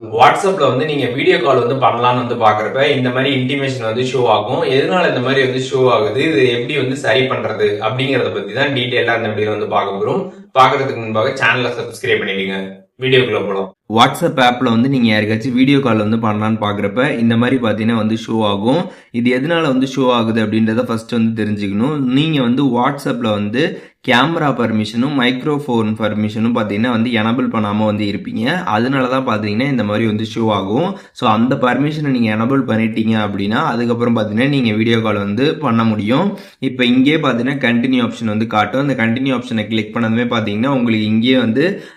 வாட்ஸ்அப்ல நீங்க video call பண்ணலாம்னு பாக்குறப்ப இந்த மாதிரி இன்டிமேஷன் ஷோ ஆகும். எதனால இந்த மாதிரி ஷோ ஆகுது, இது எப்படி சரி பண்றது அப்படிங்கறத பத்தி தான் டீடைலா இந்த வீடியோ பார்க்க போறோம். பாக்குறதுக்கு முன்பாக சேனலை சப்ஸ்கிரைப் பண்ணிடுங்க. வீடியோக்குள்ள போலாம். வாட்ஸ்அப் ஆப்ல நீங்க யாருக்காச்சும் வீடியோ கால் பண்ணலான்னு பாக்குறப்ப இந்த மாதிரி பாத்தீங்கன்னா ஷோ ஆகும். இது எதனால ஷோ ஆகுது அப்படின்றத ஃபர்ஸ்ட் தெரிஞ்சுக்கணும். நீங்க வாட்ஸ்அப்ல கேமரா பர்மிஷனும் மைக்ரோஃபோன் பர்மிஷனும் பாத்தீங்கன்னா எனபிள் பண்ணாம இருப்பீங்க. அதனாலதான் பாத்தீங்கன்னா இந்த மாதிரி ஷோ ஆகும். ஸோ அந்த பர்மிஷனை நீங்க எனபிள் பண்ணிட்டீங்க அப்படின்னா அதுக்கப்புறம் பாத்தீங்கன்னா நீங்க வீடியோ கால் பண்ண முடியும். இப்போ இங்கே பாத்தீங்கன்னா கண்டினியூ ஆப்ஷன் காட்டும். அந்த கண்டினியூ ஆப்ஷனை கிளிக் பண்ணதுமே பாத்தீங்கன்னா உங்களுக்கு இங்கே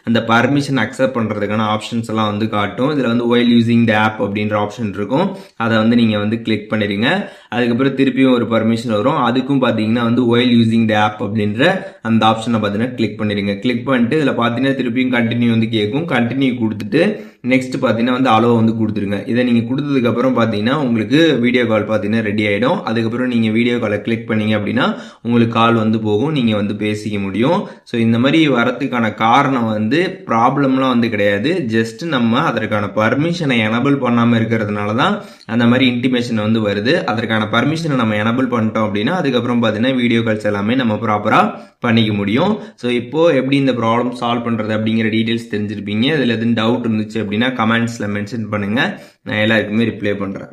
அந்த பர்மிஷன் அக்செப்ட் பண்றதுக்கான ஆப்ஷன்ஸ் எல்லாம் காட்டும். இதுல ஒயில் யூசிங் த ஆப் அப்படின்ற ஆப்ஷன் இருக்கும். அதை நீங்க கிளிக் பண்ணிருங்க. அதுக்கப்புறம் திருப்பியும் ஒரு பர்மிஷன் வரும். அதுக்கும் பாத்தீங்கன்னா ஒயில் யூசிங் த ஆப் அப்படின்ற அந்த ஆப்ஷனை பாத்தீங்கன்னா கிளிக் பண்ணிருங்க. கிளிக் பண்ணிட்டு இதுல பாத்தீங்கன்னா திருப்பியும் கண்டினியூ கேட்கும். கண்டினியூ கொடுத்துட்டு நெக்ஸ்ட் பாத்தீங்கன்னா அலோ கொடுத்துருங்க. இதை நீங்க கொடுத்ததுக்கு அப்புறம் பாத்தீங்கன்னா உங்களுக்கு வீடியோ கால் பாத்தீங்கன்னா ரெடி ஆயிடும். அதுக்கப்புறம் நீங்க வீடியோ காலை கிளிக் பண்ணீங்க அப்படின்னா உங்களுக்கு கால் போகும். நீங்க பேசிக்க முடியும். ஸோ இந்த மாதிரி வரதுக்கான காரணம் ப்ராப்ளம்லாம் கிடையாது. ஜஸ்ட் நம்ம அதற்கான பர்மிஷனை எனபிள் பண்ணாம இருக்கிறதுனால தான் அந்த மாதிரி இன்டிமேஷன் வருது. அதற்கான பர்மிஷனை நம்ம எனபிள் பண்ணிட்டோம் அப்படின்னா அதுக்கப்புறம் பாத்தீங்கன்னா வீடியோ கால்ஸ் எல்லாமே நம்ம ப்ராப்பரா பண்ணிக்க முடியும். ஸோ இப்போ எப்படி இந்த ப்ராப்ளம் சால்வ் பண்றது அப்படிங்கிற டீடைல்ஸ் தெரிஞ்சிருப்பீங்க. இதுல எதுவும் டவுட் இருந்துச்சு அப்படின்னா கமெண்ட்ஸ்ல மென்ஷன் பண்ணுங்க. நான் எல்லாருக்குமே ரிப்ளை பண்றேன்.